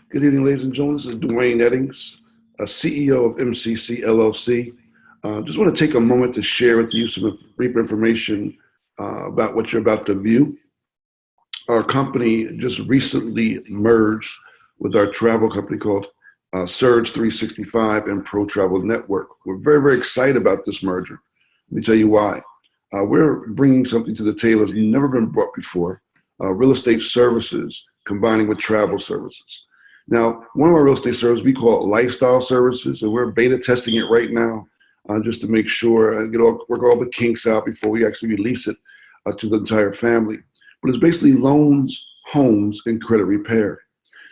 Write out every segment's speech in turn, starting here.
Good evening, ladies and gentlemen. This is Dwayne Eddings, CEO of MCC LLC. Just want to take a moment to share with you some brief information about what you're about to view. Our company just recently merged with our travel company called Surge 365 and Pro Travel Network. We're very, very excited about this merger. Let me tell you why. We're bringing something to the table that's never been brought before, real estate services combining with travel services. Now, one of our real estate services, we call it lifestyle services, and we're beta testing it right now just to make sure and work all the kinks out before we actually release it to the entire family. But it's basically loans, homes, and credit repair.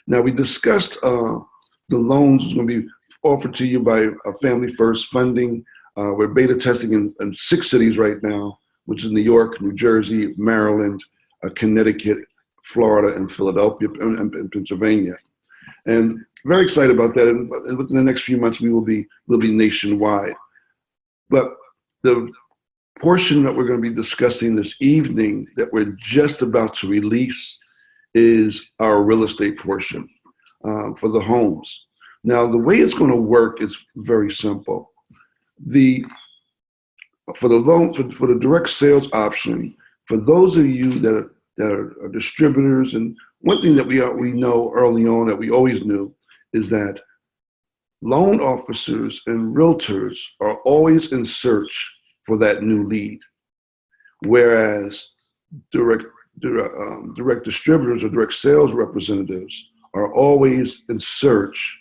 Now, we discussed the loans is going to be offered to you by Family First Funding. We're beta testing in 6 cities right now, which is New York, New Jersey, Maryland, Connecticut, Florida, and Philadelphia, and Pennsylvania. And very excited about that. And within the next few months, we'll be nationwide. But the portion that we're going to be discussing this evening that we're just about to release is our real estate portion for the homes. Now, the way it's going to work is very simple. For the direct sales option, for those of you that are distributors, and one thing that we know early on that we always knew is that loan officers and realtors are always in search for that new lead, whereas direct distributors or direct sales representatives are always in search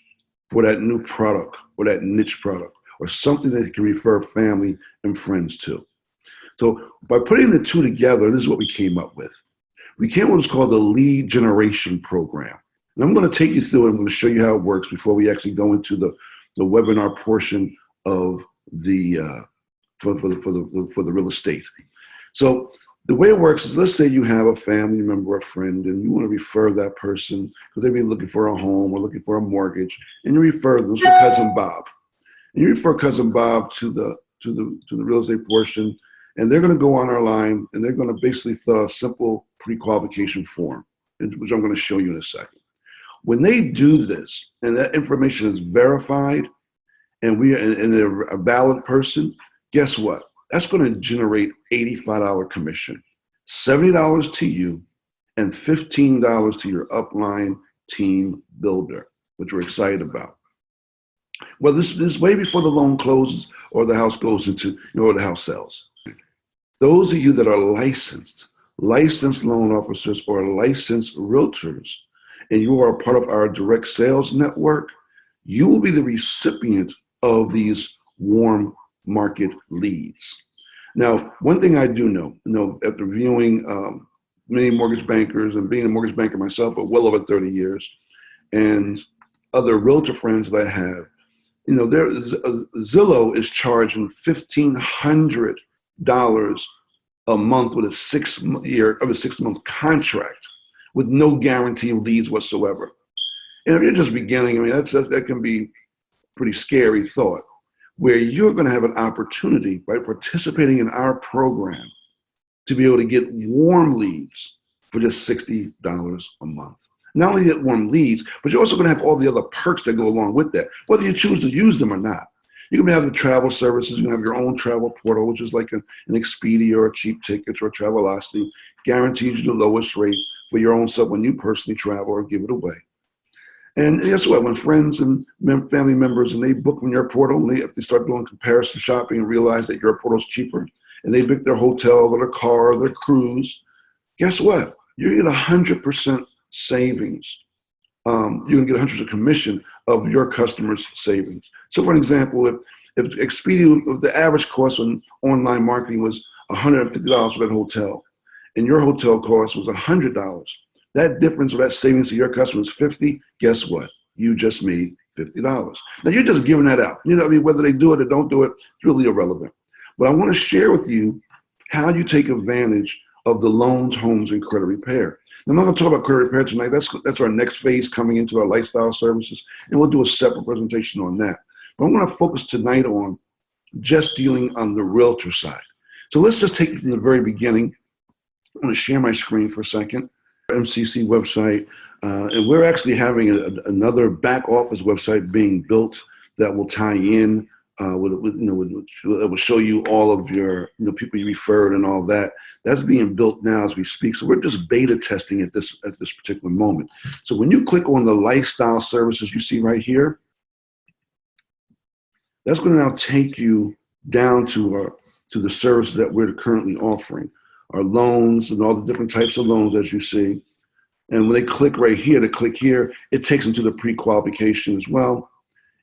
for that new product or that niche product or something that they can refer family and friends to. So by putting the two together, this is what we came up with. We came up with what's called the lead generation program. And I'm going to take you through it. I'm going to show you how it works before we actually go into the webinar portion of the for the real estate. So the way it works is, let's say you have a family member, a friend, and you want to refer that person because they've been looking for a home or looking for a mortgage, and you refer them to Cousin Bob. And you refer Cousin Bob to the real estate portion, and they're going to go on our line and they're going to basically fill out a simple pre-qualification form, which I'm going to show you in a second. When they do this and that information is verified and they're a valid person, guess what? That's going to generate $85 commission, $70 to you, and $15 to your upline team builder, which we're excited about. Well, this is way before the loan closes or the house goes into, or the house sells. Those of you that are licensed loan officers or licensed realtors, and you are a part of our direct sales network, you will be the recipient of these warm market leads. Now, one thing I do know after viewing many mortgage bankers and being a mortgage banker myself for well over 30 years, and other realtor friends that I have, Zillow is charging $1,500 a month with a 6-month contract with no guarantee of leads whatsoever. And if you're just beginning, that can be a pretty scary thought, where you're going to have an opportunity by participating in our program to be able to get warm leads for just $60 a month. Not only get warm leads, but you're also going to have all the other perks that go along with that, whether you choose to use them or not. You're going to have the travel services. You're going to have your own travel portal, which is like an Expedia or a Cheap Tickets or a Travelocity, guarantees you the lowest rate for your own stuff when you personally travel or give it away. And guess what? When friends and family members, and they book on your portal, and if they start doing comparison shopping and realize that your portal is cheaper, and they book their hotel or their car or their cruise, guess what? You get 100% savings. You're going to get 100% commission of your customers' savings. So, for an example, if Expedia, the average cost on online marketing was $150 for that hotel, and your hotel cost was $100, that difference or that savings to your customers is $50. Guess what? You just made $50. Now, you're just giving that out. Whether they do it or don't do it, it's really irrelevant. But I want to share with you how you take advantage of the loans, homes, and credit repair. Now, I'm not going to talk about credit repair tonight. That's our next phase coming into our lifestyle services, and we'll do a separate presentation on that. But I'm going to focus tonight on just dealing on the realtor side. So let's just take it from the very beginning. I'm going to share my screen for a second. MCC website. And we're actually having another back office website being built that will tie in it will show you all of your people you referred and all that. That's being built now as we speak. So we're just beta testing at this particular moment. So when you click on the lifestyle services you see right here, that's going to now take you down to the services that we're currently offering, our loans and all the different types of loans as you see. And when they click right here, to click here, it takes them to the pre-qualification as well.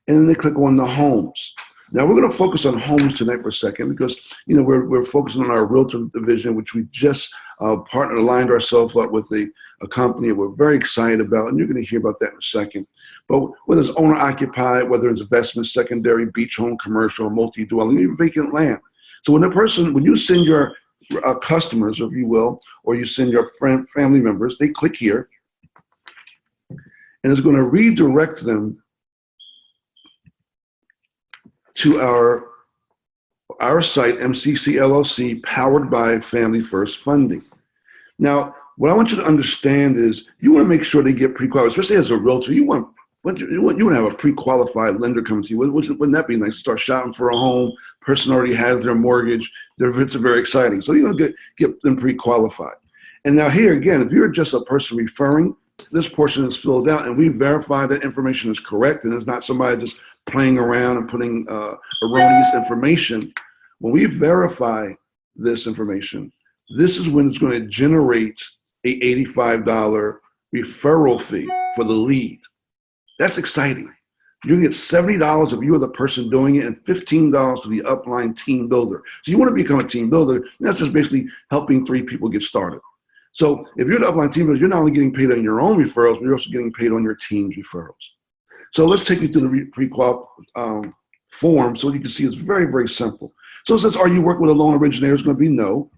And then they click on the homes. Now we're going to focus on homes tonight for a second because we're focusing on our realtor division, which we just aligned ourselves up with a company that we're very excited about, and you're going to hear about that in a second. But whether it's owner occupied, whether it's investment, secondary, beach home, commercial, multi-dwelling, even vacant land. So when you send your customers, if you will, or you send your family members, they click here, and it's going to redirect them to our site, MCC LLC, powered by Family First Funding. Now, what I want you to understand is you want to make sure they get pre-qualified, especially as a realtor. You want to have a pre-qualified lender come to you. Wouldn't that be nice? Start shopping for a home. Person already has their mortgage. Their events are very exciting. So you're going to get them pre-qualified. And now here again, if you're just a person referring, this portion is filled out, and we verify that information is correct, and it's not somebody just playing around and putting erroneous information. When we verify this information, this is when it's going to generate a $85 referral fee for the lead. That's exciting. You can get $70 if you are the person doing it, and $15 to the upline team builder. So you want to become a team builder, that's just basically helping 3 people get started. So if you're the upline team builder, you're not only getting paid on your own referrals, but you're also getting paid on your team's referrals. So let's take you to the pre-qual form so you can see it's very, very simple. So it says, are you working with a loan originator? It's going to be no.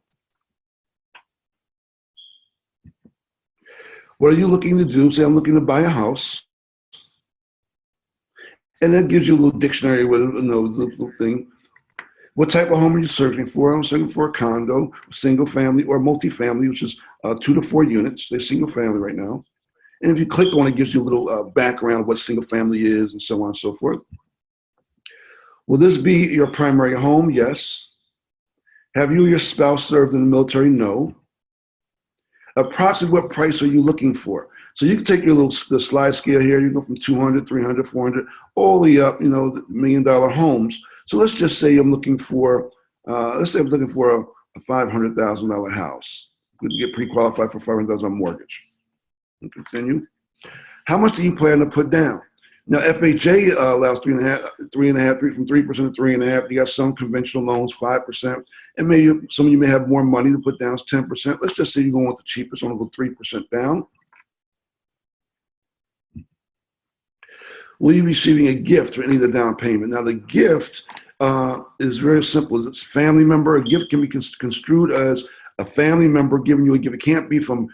What are you looking to do? Say I'm looking to buy a house. And that gives you a little dictionary with a little thing. What type of home are you searching for? I'm searching for a condo, single family, or multifamily, which is 2 to 4 units. They're single family right now. And if you click on it, it gives you a little background of what single family is and so on and so forth. Will this be your primary home? Yes. Have you or your spouse served in the military? No. Approximately what price are you looking for? So you can take your the slide scale here. You go from 200, 300, 400, all the way up, the $1 million homes. So let's just say I'm looking for, a $500,000 house. We can get pre-qualified for $500,000 mortgage. And continue. How much do you plan to put down? Now FHA allows 3.5, from 3% to 3.5. You got some conventional loans, 5%, and maybe some of you may have more money to put down, 10%. Let's just say you're going with the cheapest, I'm going to go 3% down. Will you be receiving a gift for any of the down payment? Now the gift is very simple. It's a family member. A gift can be construed as a family member giving you a gift. It can't be from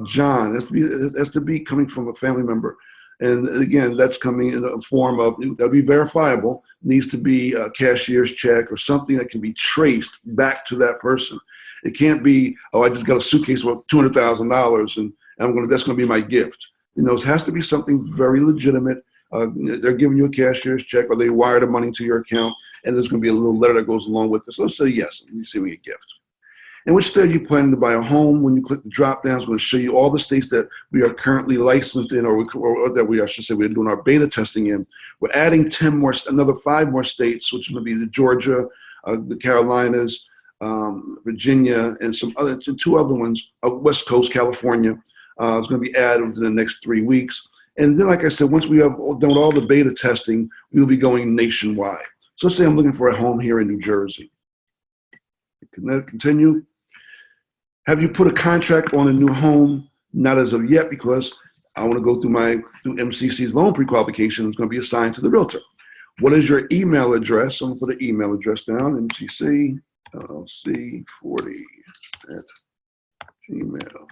John. It has to be coming from a family member. And again, that's coming in a form of, that'll be verifiable, needs to be a cashier's check or something that can be traced back to that person. It can't be, oh, I just got a suitcase of $200,000 and that's going to be my gift. It has to be something very legitimate. They're giving you a cashier's check, or they wire the money to your account, and there's going to be a little letter that goes along with this. Let's say yes, you're receiving a gift. In which state are you planning to buy a home? When you click the drop down, it's going to show you all the states that we are currently licensed in, or that we're doing our beta testing in. We're adding another 5 more states, which is going to be the Georgia, the Carolinas, Virginia, and 2 other ones, West Coast, California. It's going to be added within the next 3 weeks. And then, like I said, once we have done all the beta testing, we'll be going nationwide. So let's say I'm looking for a home here in New Jersey. Can that continue? Have you put a contract on a new home? Not as of yet, because I want to go through MCC's loan pre-qualification. It's going to be assigned to the realtor. What is your email address? I'm going to put an email address down, MCC LLC 40 at Gmail.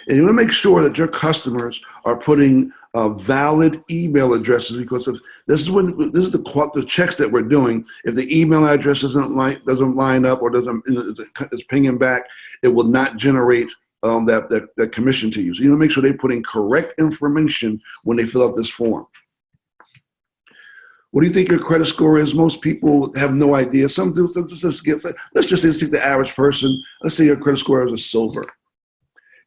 And you want to make sure that your customers are putting valid email addresses, because if this is the checks that we're doing. If the email address doesn't line up or is pinging back, it will not generate that commission to you. So you want to make sure they put in correct information when they fill out this form. What do you think your credit score is? Most people have no idea. Some do. Let's just say, let's take the average person. Let's say your credit score is a silver.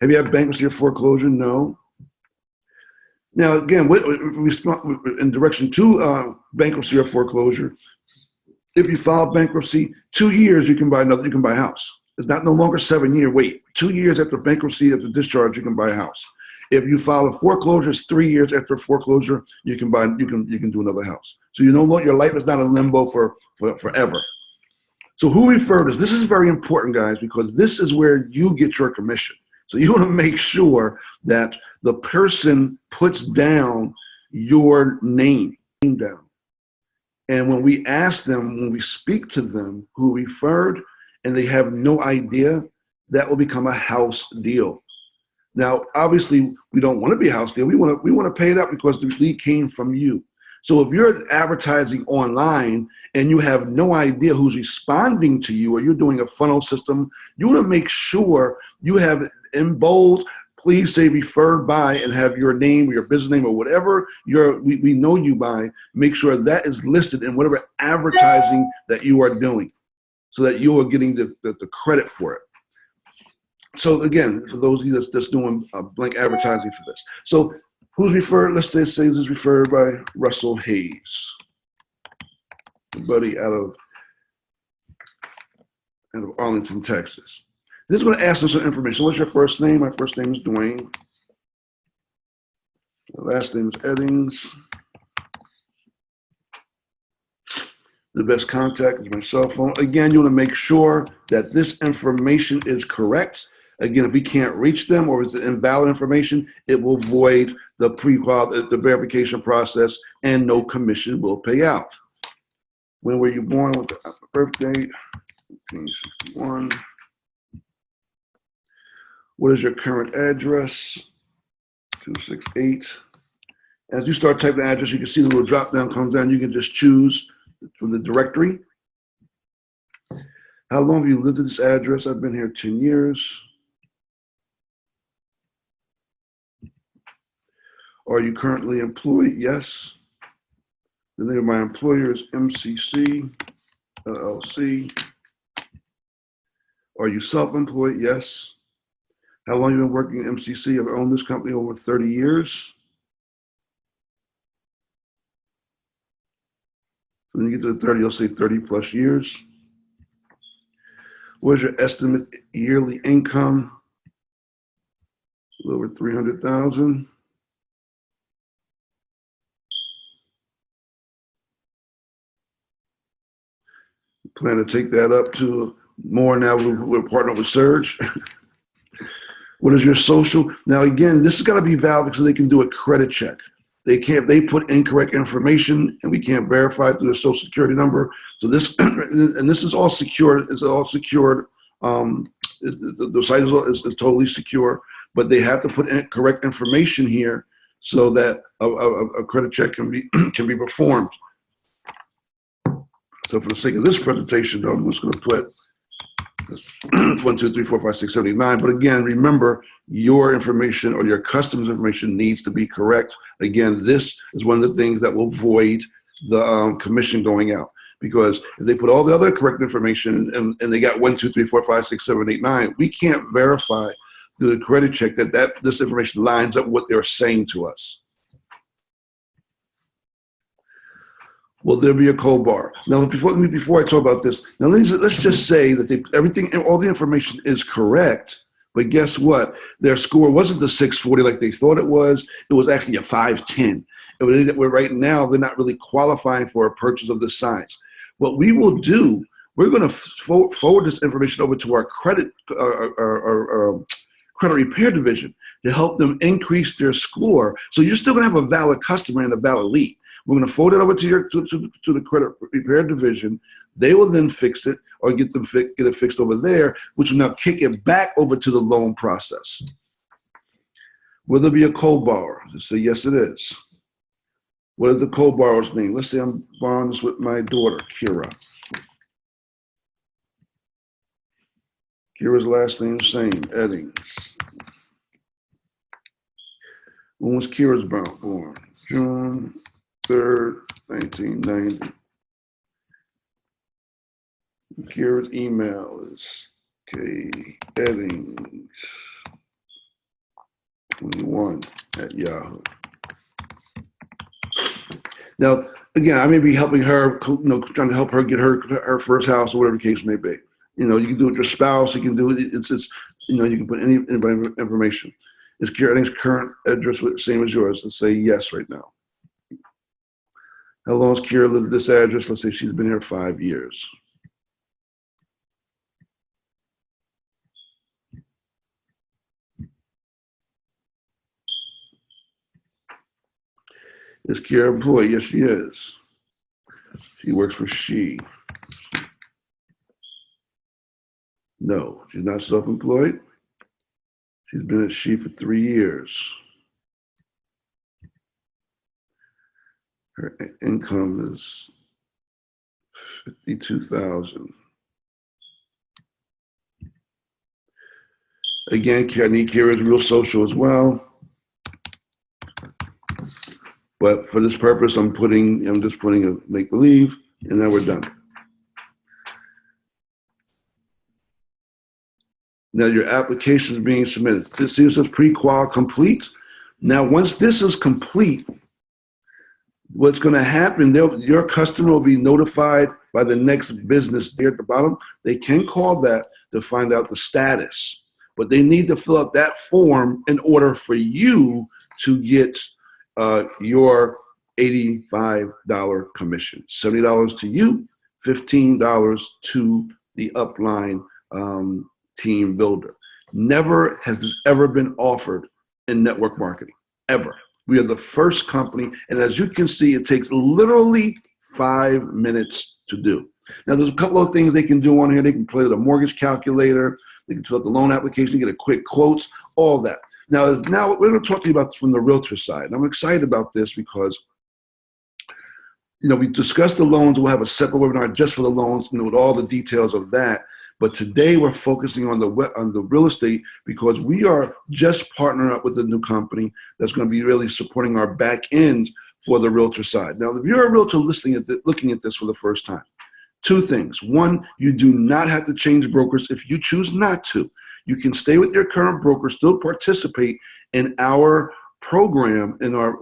Have you had bankruptcy or foreclosure? No. Now, again, in direction to bankruptcy or foreclosure, if you file bankruptcy, 2 years you can buy a house. It's not no longer 7-year wait. 2 years after bankruptcy, after discharge, you can buy a house. If you file a foreclosure, it's 3 years after foreclosure, you can do another house. So you know your life is not in limbo for forever. So who referred us? This is very important, guys, because this is where you get your commission. So you want to make sure that the person puts down your name down. And when we ask them, when we speak to them who referred, and they have no idea, that will become a house deal. Now, obviously, we don't want to be a house deal. We want to pay it up because the lead came from you. So if you're advertising online and you have no idea who's responding to you, or you're doing a funnel system, you want to make sure you have in bold, please say referred by, and have your name or your business name or whatever we know you by. Make sure that is listed in whatever advertising that you are doing, so that you are getting the credit for it. So again, for those of you that's doing blank advertising for this. So who's referred? Let's say this is referred by Russell Hayes, a buddy out of Arlington, Texas. This is going to ask us some information. What's your first name? My first name is Dwayne. My last name is Eddings. The best contact is my cell phone. Again, you want to make sure that this information is correct. Again, if we can't reach them or it's invalid information, it will void the verification process, and no commission will pay out. When were you born? With the birth date? 1961. What is your current address? 268. As you start typing the address, you can see the little drop down comes down. You can just choose from the directory. How long have you lived at this address? I've been here 10 years. Are you currently employed? Yes. The name of my employer is MCC LLC. Are you self-employed? Yes. How long have you been working at MCC? I've owned this company over 30 years. When you get to the 30, you'll say 30 plus years. What is your estimate yearly income? A little over 300,000. Plan to take that up to more now. We're partnered with Surge. What is your social? Now, again, this has got to be valid so they can do a credit check. They put incorrect information and we can't verify through their social security number. So this, and this is all secured. It's all secured. The site is totally secure, but they have to put in correct information here so that a credit check can be performed. So for the sake of this presentation, though, I'm just going to put 1, 2, 3, 4, 5, 6, 7, 8, 9. But again, remember, your information or your customer's information needs to be correct. Again, this is one of the things that will void the commission going out. Because if they put all the other correct information and they got 1, 2, 3, 4, 5, 6, 7, 8, 9, we can't verify through the credit check that this information lines up with what they're saying to us. Will there be a cold bar? Now, before I talk about this, now let's just say that all the information is correct, but guess what? Their score wasn't the 640 like they thought it was. It was actually a 510. And right now, they're not really qualifying for a purchase of this size. What we will do, we're going to forward this information over to our credit repair division to help them increase their score. So you're still going to have a valid customer and a valid lead. We're going to forward it over to the credit repair division. They will then fix it or get it fixed over there, which will now kick it back over to the loan process. Will there be a co-borrower? Just say yes, it is. What is the co-borrower's name? Let's say I'm borrowing this with my daughter, Kira. Kira's last name, same, Eddings. When was Kira's born? June 3rd, 1990. Kira's email is keddings21 @Yahoo. Now, again, I may be helping her, trying to help her get her first house or whatever the case may be. You can do it with your spouse. You can do it. It's you can put anybody information. Is Kira Eddings' current address the same as yours? Let's say yes right now. How long has Kira lived at this address? Let's say she's been here 5 years. Is Kira employed? Yes, she is. She works for She. No, she's not self-employed. She's been at She for 3 years. Her income is $52,000. Again, I need Kira's real social as well. But for this purpose, I'm just putting a make believe, and then we're done. Now your application is being submitted. This says pre-qual complete. Now, once this is complete, what's going to happen, your customer will be notified by the next business there at the bottom. They can call that to find out the status, but they need to fill out that form in order for you to get your $85 commission. $70 to you, $15 to the upline team builder. Never has this ever been offered in network marketing, ever. We are the first company, and as you can see, it takes literally 5 minutes to do. Now, there's a couple of things they can do on here. They can play with a mortgage calculator. They can fill out the loan application, get a quick quotes, all that. Now we're going to talk to you about from the realtor side. And I'm excited about this because, we discussed the loans. We'll have a separate webinar just for the loans, with all the details of that. But today we're focusing on the real estate because we are just partnering up with a new company that's going to be really supporting our back end for the realtor side. Now, if you're a realtor looking at this for the first time, 2 things. 1, you do not have to change brokers if you choose not to. You can stay with your current broker, still participate in our program, with our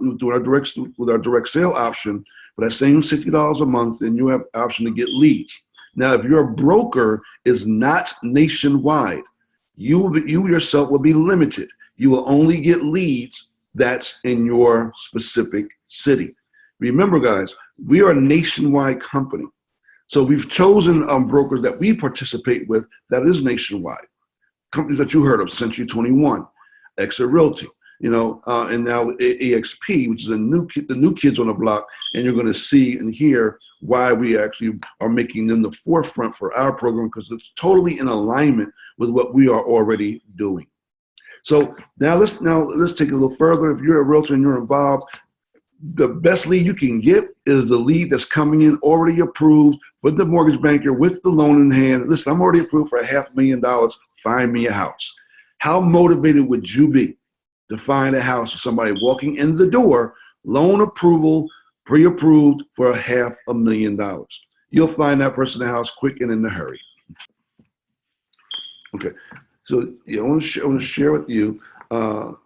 direct sale option, but that same $60 a month, and you have the option to get leads. Now, if your broker is not nationwide, you yourself will be limited. You will only get leads that's in your specific city. Remember, guys, we are a nationwide company. So we've chosen brokers that we participate with that is nationwide. Companies that you heard of, Century 21, Exit Realty, and now EXP, which is the new kids on the block, and you're going to see and hear why we actually are making them the forefront for our program, because it's totally in alignment with what we are already doing. So now let's take it a little further. If you're a realtor and you're involved, the best lead you can get is the lead that's coming in already approved with the mortgage banker with the loan in hand. Listen, I'm already approved for $500,000. Find me a house. How motivated would you be to find a house for somebody walking in the door, loan approval, pre-approved for $500,000? You'll find that person a house quick and in a hurry. Okay, so I want to share with you how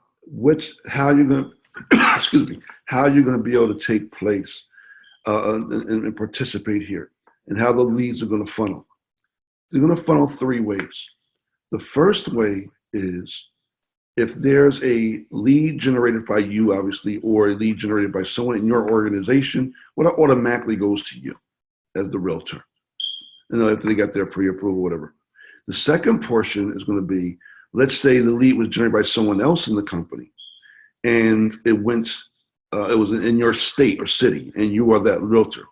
you're going to excuse me, how you're going to be able to take place and participate here, and how the leads are going to funnel. They're going to funnel 3 ways. The first way is if there's a lead generated by you, obviously, or a lead generated by someone in your organization, what automatically goes to you as the realtor. And after they got their pre-approval, whatever. The second portion is going to be, let's say the lead was generated by someone else in the company, and it was in your state or city, and you are that realtor.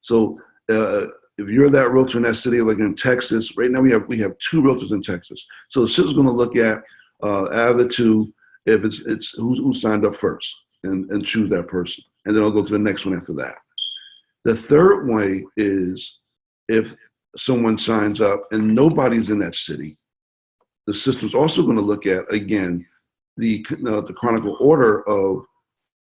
So if you're that realtor in that city, like in Texas, right now we have 2 realtors in Texas. So the system's going to look at out of the 2, if it's who signed up first, and choose that person, and then I'll go to the next one after that. The third way is if someone signs up and nobody's in that city, the system's also going to look at, again, the chronicle order of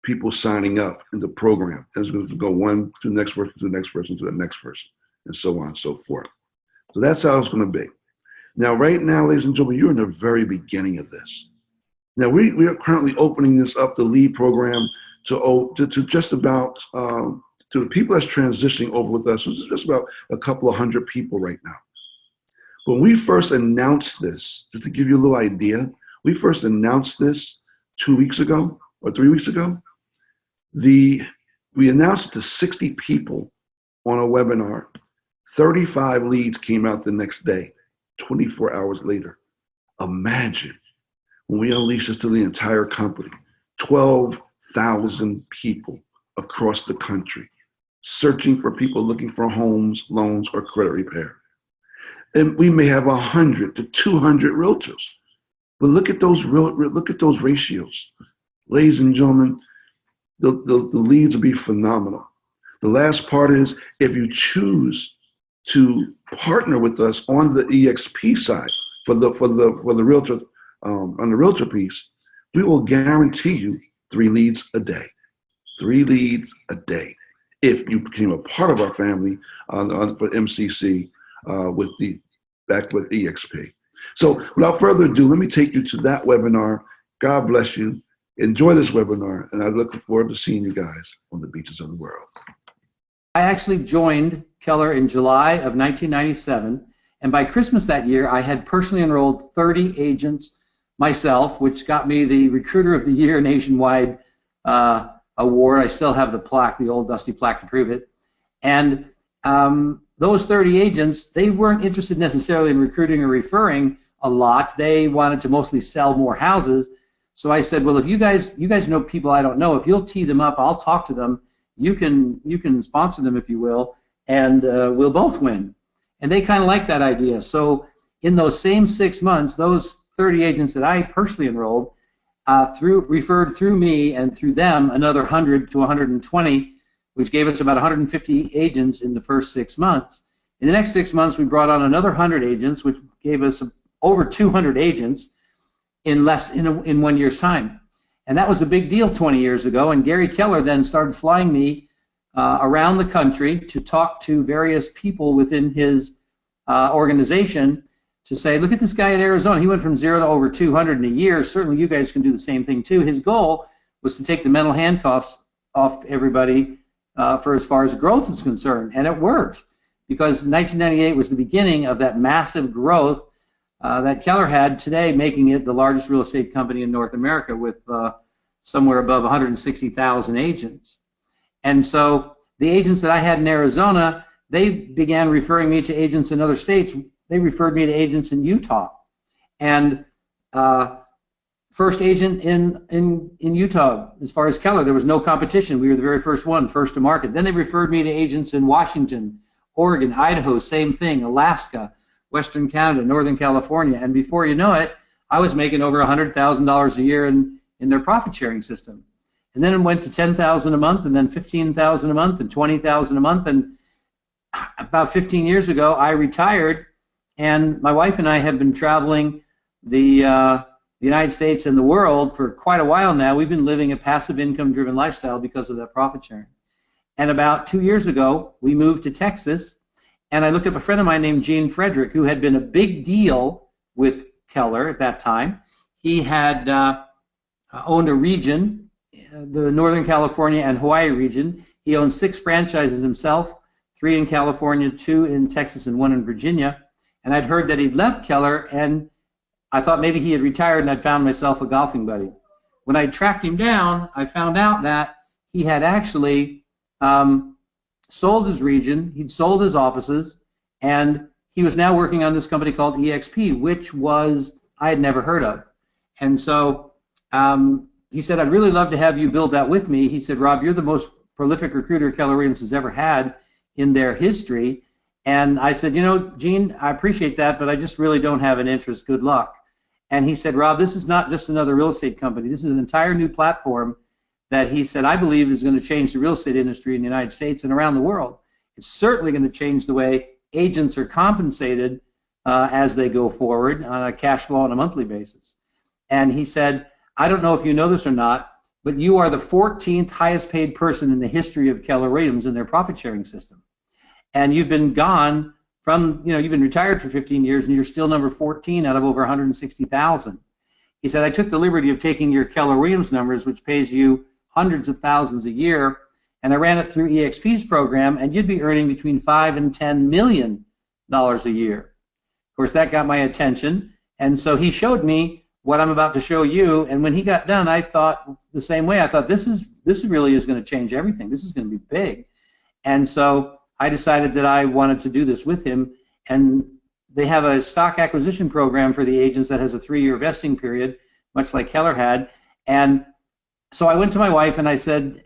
people signing up in the program. And it's going to go one to the next person, to the next person, to the next person, and so on and so forth. So that's how it's going to be. Now, right now, ladies and gentlemen, you're in the very beginning of this. Now, we are currently opening this up, the LEAD program, to just about, to the people that's transitioning over with us. It's just about a couple of hundred people right now. When we first announced this, just to give you a little idea, we first announced this 2 weeks ago or 3 weeks ago. We announced it to 60 people on a webinar. 35 leads came out the next day, 24 hours later. Imagine when we unleash this to the entire company, 12,000 people across the country searching for people looking for homes, loans, or credit repair. And we may have 100 to 200 realtors. But look at those ratios. Ladies and gentlemen, the leads will be phenomenal. The last part is, if you choose to partner with us on the EXP side for the realtor on the realtor piece, we will guarantee you 3 leads a day. 3 leads a day if you became a part of our family for MCC back with EXP. So without further ado, let me take you to that webinar. God bless you. Enjoy this webinar, and I look forward to seeing you guys on the beaches of the world. I actually joined Keller in July of 1997, and by Christmas that year, I had personally enrolled 30 agents myself, which got me the Recruiter of the Year nationwide award. I still have the plaque, the old dusty plaque to prove it. And those 30 agents, they weren't interested necessarily in recruiting or referring a lot. They wanted to mostly sell more houses. So I said, well, if you guys know people I don't know, if you'll tee them up, I'll talk to them. You can sponsor them, if you will, and we'll both win. And they kind of liked that idea. So in those same 6 months, those 30 agents that I personally enrolled referred through me and through them another 100 to 120, which gave us about 150 agents in the first 6 months. In the next 6 months, we brought on another 100 agents, which gave us over 200 agents in 1 year's time. And that was a big deal 20 years ago. And Gary Keller then started flying me around the country to talk to various people within his organization to say, look at this guy in Arizona. He went from 0 to over 200 in a year. Certainly you guys can do the same thing too. His goal was to take the mental handcuffs off everybody for as far as growth is concerned. And it worked, because 1998 was the beginning of that massive growth that Keller had today, making it the largest real estate company in North America with somewhere above 160,000 agents. And so the agents that I had in Arizona, they began referring me to agents in other states. They referred me to agents in Utah. And first agent in Utah, as far as Keller, there was no competition. We were the very first one, first to market. Then they referred me to agents in Washington, Oregon, Idaho, same thing, Alaska, Western Canada, Northern California. And before you know it, I was making over $100,000 a year in their profit sharing system. And then it went to $10,000 a month, and then $15,000 a month, and $20,000 a month. And about 15 years ago, I retired, and my wife and I have been traveling the United States and the world for quite a while now. We've been living a passive income-driven lifestyle because of that profit sharing. And about 2 years ago, we moved to Texas, and I looked up a friend of mine named Gene Frederick, who had been a big deal with Keller at that time. He had owned a region, the Northern California and Hawaii region. He owned 6 franchises himself, 3 in California, 2 in Texas, and 1 in Virginia. And I'd heard that he'd left Keller, and I thought maybe he had retired, and I'd found myself a golfing buddy. When I tracked him down, I found out that he had actually sold his region, he'd sold his offices, and he was now working on this company called EXP, which I had never heard of. And so he said, I'd really love to have you build that with me. He said, Rob, you're the most prolific recruiter Keller Williams has ever had in their history. And I said, you know, Gene, I appreciate that, but I just really don't have an interest. Good luck. And he said, Rob, this is not just another real estate company. This is an entire new platform that he said, I believe is going to change the real estate industry in the United States and around the world. It's certainly going to change the way agents are compensated as they go forward on a cash flow on a monthly basis. And he said, I don't know if you know this or not, but you are the 14th highest paid person in the history of Keller Williams in their profit sharing system. And you've been gone from, you've been retired for 15 years and you're still number 14 out of over 160,000. He said, I took the liberty of taking your Keller Williams numbers, which pays you hundreds of thousands a year, and I ran it through EXP's program, and you'd be earning between $5 and $10 million a year. Of course, that got my attention, and so he showed me what I'm about to show you, and when he got done, I thought the same way. I thought, this really is going to change everything. This is going to be big. And so I decided that I wanted to do this with him, and they have a stock acquisition program for the agents that has a 3-year vesting period, much like Keller had. And so I went to my wife and I said,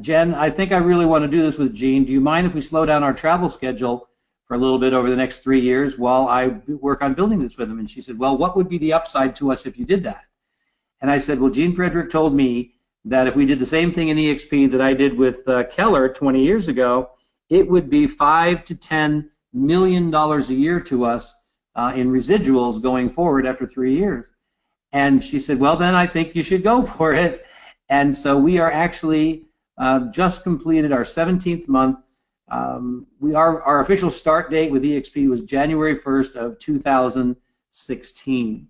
Jen, I think I really want to do this with Gene. Do you mind if we slow down our travel schedule for a little bit over the next 3 years while I work on building this with him? And she said, well, what would be the upside to us if you did that? And I said, well, Gene Frederick told me that if we did the same thing in EXP that I did with Keller 20 years ago, it would be $5 to $10 million a year to us in residuals going forward after 3 years. And she said, well, then I think you should go for it. And so we are actually just completed our 17th month. Our official start date with EXP was January 1st of 2016.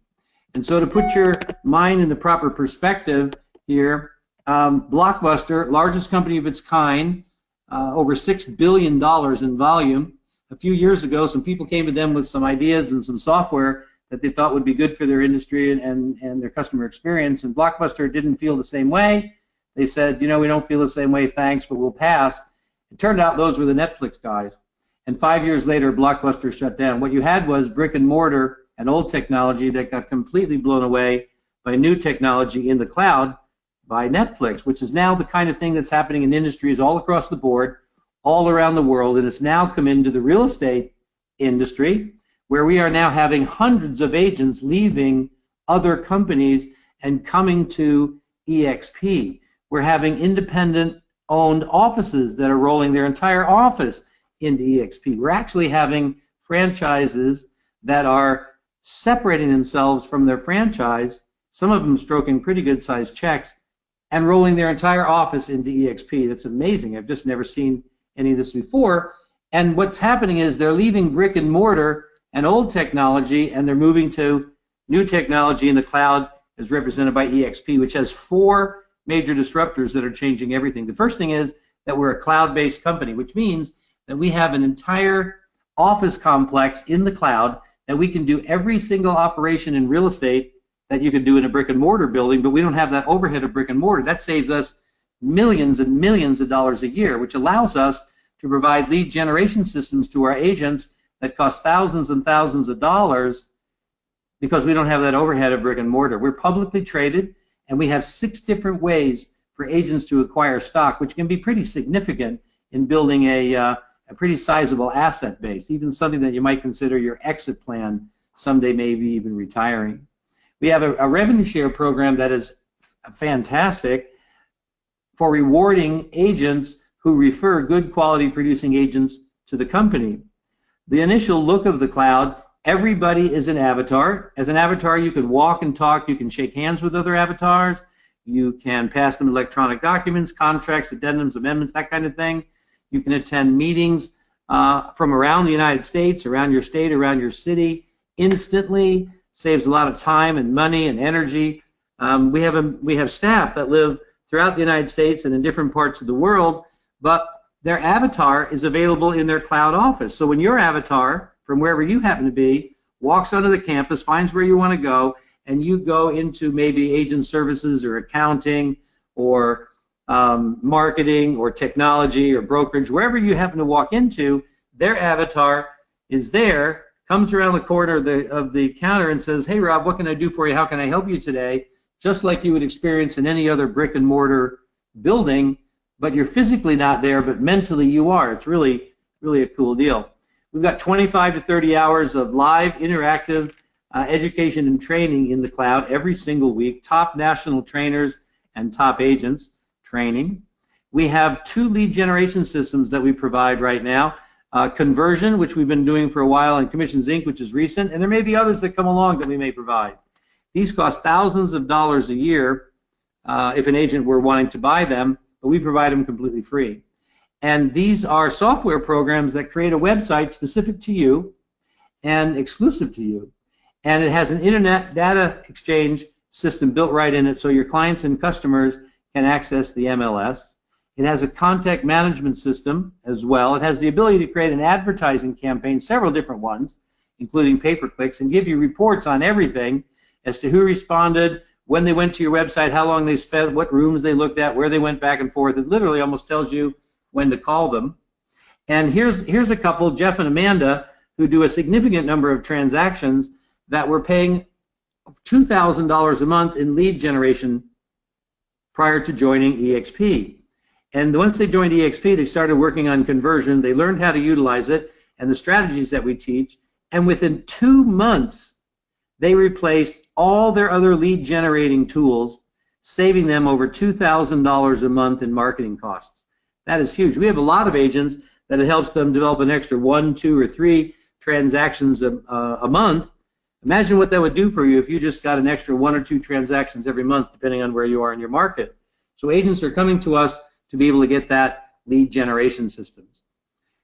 And so to put your mind in the proper perspective here, Blockbuster, largest company of its kind, over $6 billion in volume. A few years ago, some people came to them with some ideas and some software that they thought would be good for their industry and their customer experience, and Blockbuster didn't feel the same way. They said, we don't feel the same way, thanks, but we'll pass. It turned out those were the Netflix guys. And 5 years later, Blockbuster shut down. What you had was brick and mortar and old technology that got completely blown away by new technology in the cloud by Netflix, which is now the kind of thing that's happening in industries all across the board, all around the world, and it's now come into the real estate industry, where we are now having hundreds of agents leaving other companies and coming to EXP. We're having independent-owned offices that are rolling their entire office into EXP. We're actually having franchises that are separating themselves from their franchise, some of them stroking pretty good-sized checks, and rolling their entire office into EXP. That's amazing. I've just never seen any of this before. And what's happening is they're leaving brick and mortar and old technology, and they're moving to new technology in the cloud, as represented by EXP, which has 4 major disruptors that are changing everything. The first thing is that we're a cloud-based company, which means that we have an entire office complex in the cloud that we can do every single operation in real estate that you can do in a brick and mortar building, but we don't have that overhead of brick and mortar. That saves us millions and millions of dollars a year, which allows us to provide lead generation systems to our agents that cost thousands and thousands of dollars because we don't have that overhead of brick and mortar. We're publicly traded, and we have 6 different ways for agents to acquire stock, which can be pretty significant in building a pretty sizable asset base, even something that you might consider your exit plan, someday maybe even retiring. We have a revenue share program that is fantastic for rewarding agents who refer good quality producing agents to the company. The initial look of the cloud, everybody is an avatar. As an avatar, you can walk and talk, you can shake hands with other avatars, you can pass them electronic documents, contracts, addendums, amendments, that kind of thing. You can attend meetings from around the United States, around your state, around your city, instantly. Saves a lot of time and money and energy. We have staff that live throughout the United States and in different parts of the world, but their avatar is available in their cloud office. So when your avatar, from wherever you happen to be, walks onto the campus, finds where you want to go, and you go into maybe agent services or accounting or marketing or technology or brokerage, wherever you happen to walk into, their avatar is there, comes around the corner of the counter and says, hey Rob, what can I do for you? How can I help you today? Just like you would experience in any other brick and mortar building, but you're physically not there, but mentally you are. It's really, really a cool deal. We've got 25 to 30 hours of live interactive education and training in the cloud every single week, top national trainers and top agents training. We have 2 lead generation systems that we provide right now. Conversion, which we've been doing for a while, and Commissions Inc., which is recent, and there may be others that come along that we may provide. These cost thousands of dollars a year if an agent were wanting to buy them, but we provide them completely free. And these are software programs that create a website specific to you and exclusive to you. And it has an internet data exchange system built right in it so your clients and customers can access the MLS. It has a contact management system as well. It has the ability to create an advertising campaign, several different ones, including pay-per-clicks, and give you reports on everything as to who responded, when they went to your website, how long they spent, what rooms they looked at, where they went back and forth. It literally almost tells you when to call them. And here's a couple, Jeff and Amanda, who do a significant number of transactions that were paying $2,000 a month in lead generation prior to joining EXP. And once they joined EXP, they started working on conversion. They learned how to utilize it and the strategies that we teach. And within 2 months, they replaced all their other lead generating tools, saving them over $2,000 a month in marketing costs. That is huge. We have a lot of agents that it helps them develop an extra 1, 2, or 3 transactions a month. Imagine what that would do for you if you just got an extra 1 or 2 transactions every month, depending on where you are in your market. So agents are coming to us to be able to get that lead generation systems.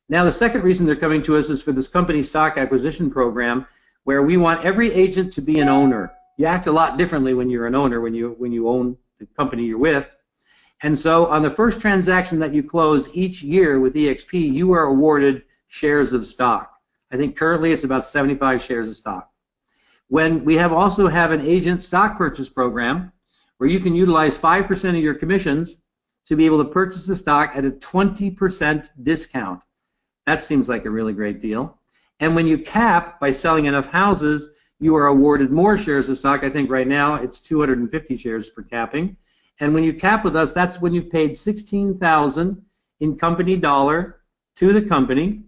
Now, the second reason they're coming to us is for this company stock acquisition program, where we want every agent to be an owner. You act a lot differently when you're an owner, when you own the company you're with. And so on the first transaction that you close each year with EXP, you are awarded shares of stock. I think currently it's about 75 shares of stock. When we also have an agent stock purchase program where you can utilize 5% of your commissions to be able to purchase the stock at a 20% discount. That seems like a really great deal. And when you cap by selling enough houses, you are awarded more shares of stock. I think right now it's 250 shares for capping. And when you cap with us, that's when you've paid $16,000 in company dollar to the company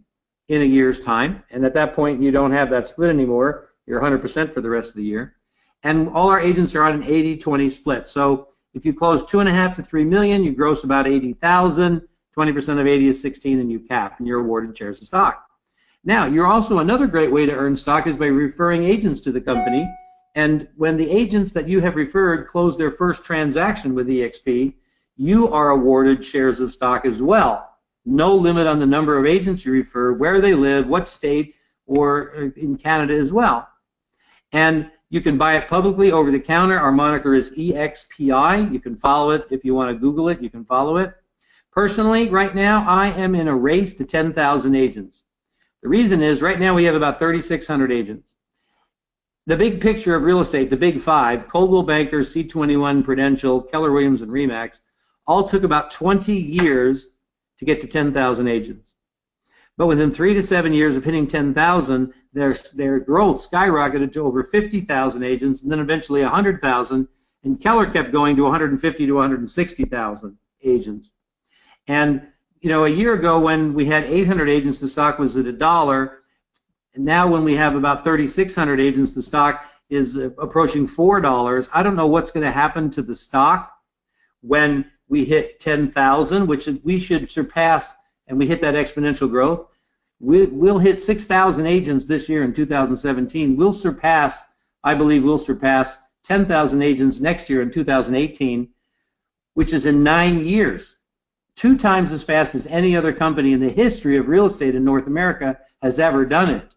in a year's time. And at that point, you don't have that split anymore. You're 100% for the rest of the year. And all our agents are on an 80-20 split. So if you close $2.5 to $3 million, you gross about $80,000. 20% of 80 is 16, and you cap, and you're awarded shares of stock. Now, you're also another great way to earn stock is by referring agents to the company. And when the agents that you have referred close their first transaction with EXP, you are awarded shares of stock as well. No limit on the number of agents you refer, where they live, what state, or in Canada as well. And you can buy it publicly over the counter. Our moniker is EXPI. You can follow it if you want to Google it. You can follow it. Personally, right now, I am in a race to 10,000 agents. The reason is right now we have about 3,600 agents. The big picture of real estate, the big 5, Coldwell Banker, C21, Prudential, Keller Williams, and RE/MAX, all took about 20 years to get to 10,000 agents. But within 3 to 7 years of hitting 10,000, their growth skyrocketed to over 50,000 agents, and then eventually 100,000, and Keller kept going to 150 to 160,000 agents. And you know, a year ago when we had 800 agents, the stock was at $1. And now when we have about 3,600 agents, the stock is approaching $4. I don't know what's going to happen to the stock when we hit 10,000, which we should surpass, and we hit that exponential growth. We'll hit 6,000 agents this year in 2017. We'll surpass, I believe we'll surpass 10,000 agents next year in 2018, which is in 9 years. 2 times as fast as any other company in the history of real estate in North America has ever done it.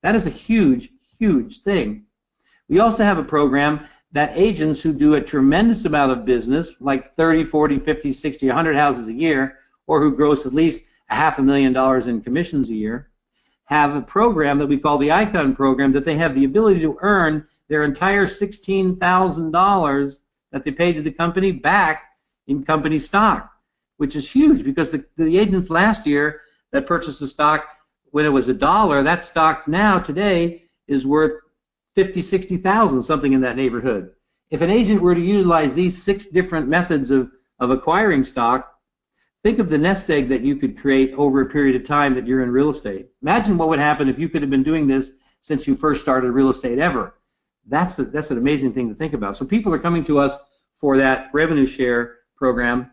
That is a huge, huge thing. We also have a program that agents who do a tremendous amount of business, like 30, 40, 50, 60, 100 houses a year, or who gross at least $500,000 in commissions a year, have a program that we call the Icon program that they have the ability to earn their entire $16,000 that they paid to the company back in company stock, which is huge because the agents last year that purchased the stock when it was $1, that stock now today is worth 50, 60,000, something in that neighborhood. If an agent were to utilize these 6 different methods of acquiring stock, think of the nest egg that you could create over a period of time that you're in real estate. Imagine what would happen if you could have been doing this since you first started real estate ever. That's an amazing thing to think about. So people are coming to us for that revenue share program,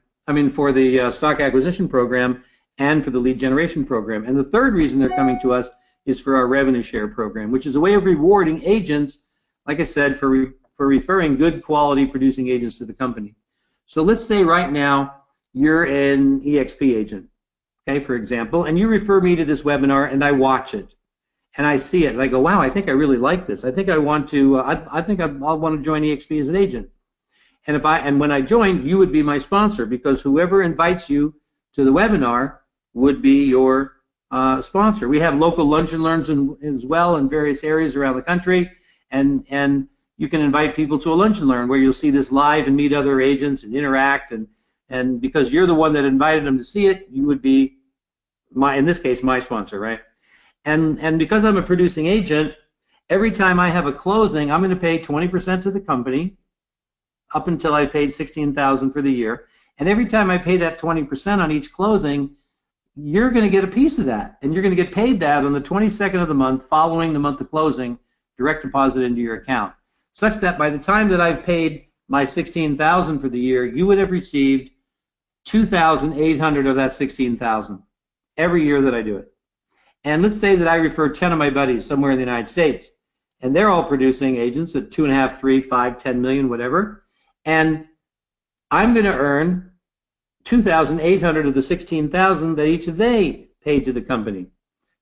for the stock acquisition program, and for the lead generation program. And the third reason they're coming to us is for our revenue share program, which is a way of rewarding agents, like I said, for referring good quality producing agents to the company. So let's say right now you're an EXP agent, okay, for example, and you refer me to this webinar and I watch it and I see it and I go, wow, I think I really like this. I think I want to, I think I'll want to join EXP as an agent. And when I join, you would be my sponsor, because whoever invites you to the webinar would be your sponsor. We have local lunch and learns as well in various areas around the country, and you can invite people to a lunch and learn where you'll see this live and meet other agents and interact, and because you're the one that invited them to see it, you would be in this case, my sponsor, right? And because I'm a producing agent, every time I have a closing, I'm going to pay 20% to the company up until I paid $16,000 for the year. And every time I pay that 20% on each closing, you're going to get a piece of that, and you're going to get paid that on the 22nd of the month following the month of closing, direct deposit into your account, such that by the time that I've paid my $16,000 for the year, you would have received $2,800 of that $16,000 every year that I do it. And let's say that I refer 10 of my buddies somewhere in the United States, and they're all producing agents at 2.5, 3, 5, 10 million, whatever, and I'm going to earn $2,800 of the $16,000 that each of they paid to the company.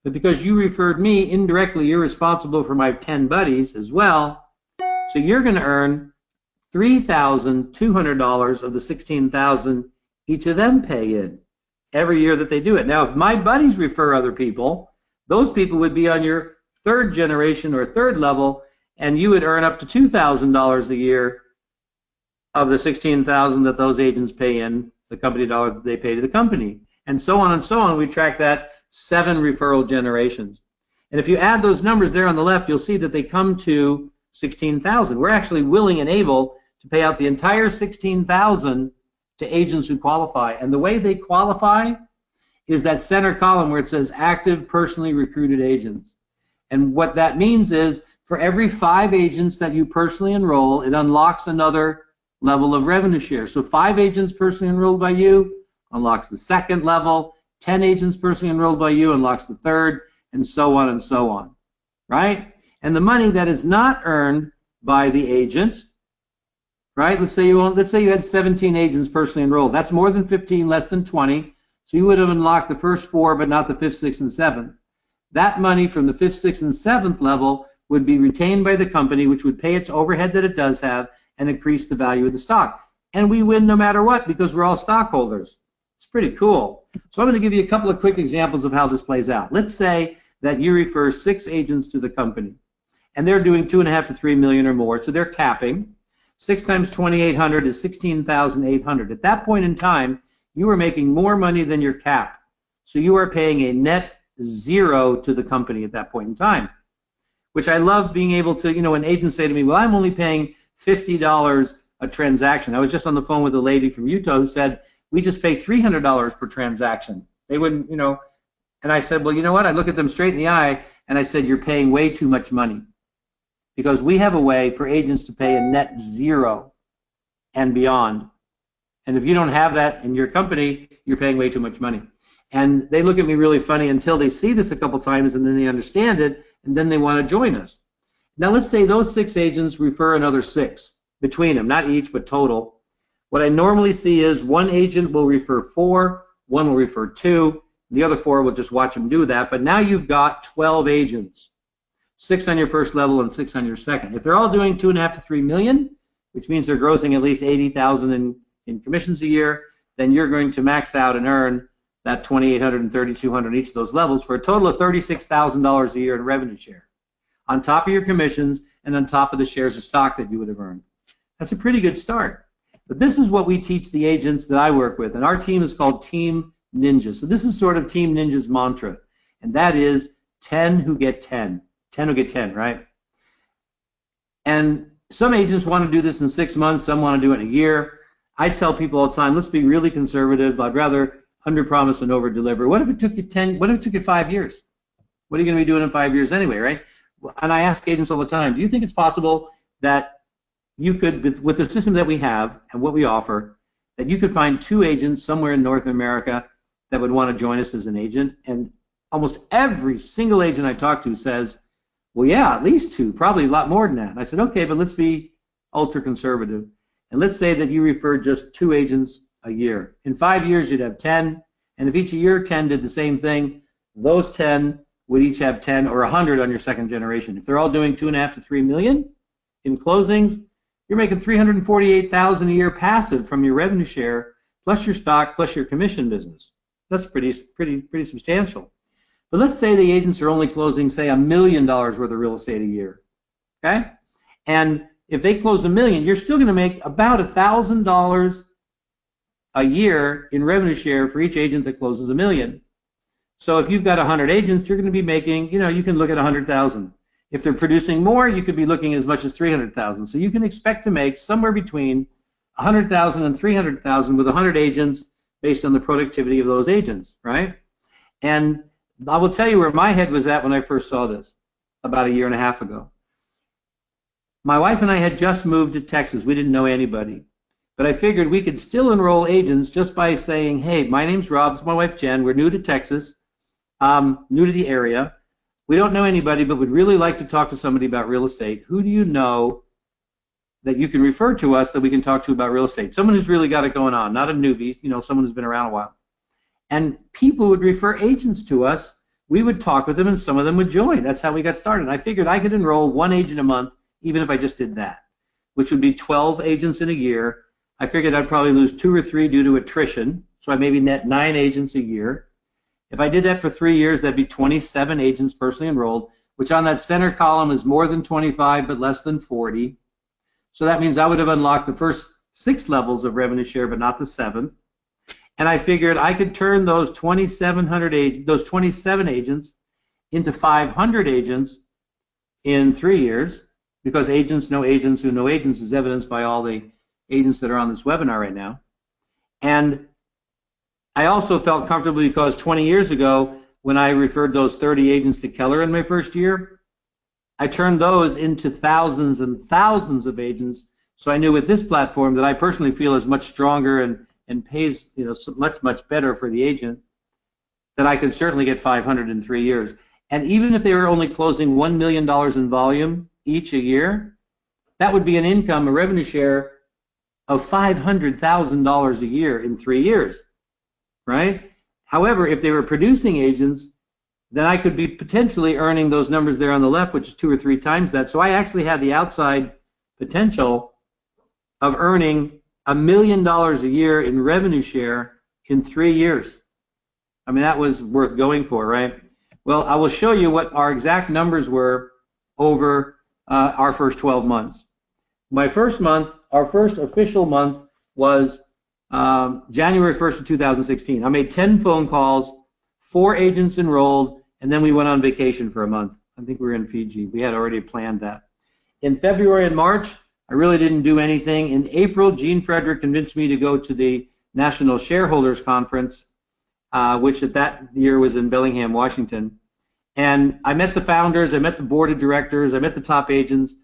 But because you referred me, indirectly you're responsible for my 10 buddies as well, so you're going to earn $3,200 of the $16,000 each of them pay in every year that they do it. Now, if my buddies refer other people, those people would be on your third generation or third level, and you would earn up to $2,000 a year of the $16,000 that those agents pay in, the company dollar that they pay to the company, and so on and so on. We track that 7 referral generations. And if you add those numbers there on the left, you'll see that they come to $16,000. We're actually willing and able to pay out the entire $16,000 to agents who qualify. And the way they qualify is that center column where it says active personally recruited agents. And what that means is for every 5 agents that you personally enroll, it unlocks another level of revenue share. So 5 agents personally enrolled by you unlocks the second level, 10 agents personally enrolled by you unlocks the third, and so on, right? And the money that is not earned by the agent, right? Let's say you had 17 agents personally enrolled. That's more than 15, less than 20. So you would have unlocked the first 4, but not the 5th, 6th, and 7th. That money from the 5th, 6th, and 7th level would be retained by the company, which would pay its overhead that it does have and increase the value of the stock. And we win no matter what because we're all stockholders. It's pretty cool. So I'm going to give you a couple of quick examples of how this plays out. Let's say that you refer 6 agents to the company, and they're doing 2.5 to 3 million or more, so they're capping. 6 times 2,800 is 16,800. At that point in time, you are making more money than your cap. So you are paying a net 0 to the company at that point in time, which I love being able to, when agents say to me, well, I'm only paying $50 a transaction. I was just on the phone with a lady from Utah who said, we just pay $300 per transaction. They wouldn't, and I said, well, you know what? I look at them straight in the eye and I said, you're paying way too much money, because we have a way for agents to pay a net 0 and beyond. And if you don't have that in your company, you're paying way too much money. And they look at me really funny until they see this a couple times, and then they understand it, and then they want to join us. Now let's say those 6 agents refer another 6 between them, not each, but total. What I normally see is 1 agent will refer 4, 1 will refer 2, the other 4 will just watch them do that. But now you've got 12 agents, 6 on your first level and 6 on your second. If they're all doing 2.5 to 3 million, which means they're grossing at least 80,000 in commissions a year, then you're going to max out and earn that 2,800 and 3,200 each of those levels for a total of $36,000 a year in revenue share, on top of your commissions and on top of the shares of stock that you would have earned. That's a pretty good start. But this is what we teach the agents that I work with, and our team is called Team Ninja. So this is sort of Team Ninja's mantra, and that is 10 who get 10. 10 who get 10, right? And some agents want to do this in 6 months, some want to do it in a year. I tell people all the time, let's be really conservative. I'd rather under-promise and over-deliver. What if it took you 10? What if it took you 5 years? What are you going to be doing in 5 years anyway, right? And I ask agents all the time, do you think it's possible that you could, with the system that we have and what we offer, that you could find 2 agents somewhere in North America that would want to join us as an agent, and almost every single agent I talk to says, well, yeah, at least 2, probably a lot more than that. And I said, okay, but let's be ultra conservative, and let's say that you referred just 2 agents a year. In 5 years, you'd have 10, and if each year 10 did the same thing, those 10 would each have 10 or 100 on your second generation. If they're all doing 2.5 to 3 million in closings, you're making $348,000 a year passive from your revenue share, plus your stock, plus your commission business. That's pretty substantial. But let's say the agents are only closing, say, $1 million worth of real estate a year, okay? And if they close $1 million, you're still going to make about $1,000 a year in revenue share for each agent that closes $1 million. So if you've got 100 agents, you're going to be making, you can look at 100,000. If they're producing more, you could be looking as much as 300,000. So you can expect to make somewhere between 100,000 and 300,000 with 100 agents based on the productivity of those agents, right? And I will tell you where my head was at when I first saw this about 1.5 years ago. My wife and I had just moved to Texas. We didn't know anybody. But I figured we could still enroll agents just by saying, hey, my name's Rob, it's my wife Jen, we're new to Texas, new to the area. We don't know anybody, but would really like to talk to somebody about real estate. Who do you know that you can refer to us that we can talk to about real estate? Someone who's really got it going on, not a newbie, someone who's been around a while. And people would refer agents to us. We would talk with them, and some of them would join. That's how we got started. I figured I could enroll 1 agent a month, even if I just did that, which would be 12 agents in a year. I figured I'd probably lose 2 or 3 due to attrition, so I maybe net 9 agents a year. If I did that for 3 years, that'd be 27 agents personally enrolled, which on that center column is more than 25 but less than 40. So that means I would have unlocked the first 6 levels of revenue share, but not the 7th. And I figured I could turn those 27 agents into 500 agents in 3 years, because agents know agents who know agents is evidenced by all the agents that are on this webinar right now. And I also felt comfortable because 20 years ago, when I referred those 30 agents to Keller in my first year, I turned those into thousands and thousands of agents. So I knew with this platform that I personally feel is much stronger and pays much better for the agent, that I could certainly get 500 in 3 years. And even if they were only closing $1 million in volume each a year, that would be an income, a revenue share of $500,000 a year in 3 years, right? However, if they were producing agents, then I could be potentially earning those numbers there on the left, which is 2 or 3 times that. So I actually had the outside potential of earning $1 million a year in revenue share in 3 years. I mean, that was worth going for, right? Well, I will show you what our exact numbers were over our first 12 months. My first month, our first official month, was January 1st of 2016. I made 10 phone calls, 4 agents enrolled, and then we went on vacation for a month. I think we were in Fiji. We had already planned that. In February and March, I really didn't do anything. In April, Gene Frederick convinced me to go to the National Shareholders Conference, which at that year was in Bellingham, Washington. And I met the founders, I met the board of directors, I met the top agents.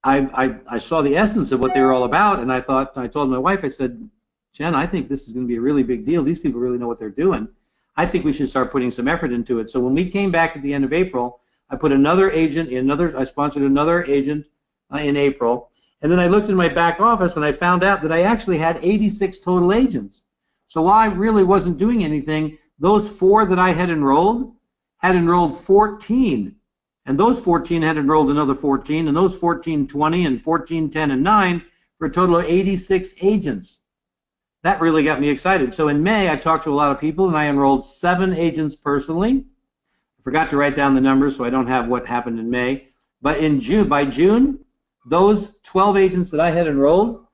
I saw the essence of what they were all about, and I told my wife, I said, Jen, I think this is going to be a really big deal. These people really know what they're doing. I think we should start putting some effort into it. So when we came back at the end of April, I put another agent, I sponsored another agent in April, and then I looked in my back office and I found out that I actually had 86 total agents. So while I really wasn't doing anything, those 4 that I had enrolled 14. And those 14 had enrolled another 14, and those 14, 20, and 14, 10, and 9, for a total of 86 agents. That really got me excited. So in May, I talked to a lot of people, and I enrolled 7 agents personally. I forgot to write down the numbers, so I don't have what happened in May. But by June, those 12 agents that I had enrolled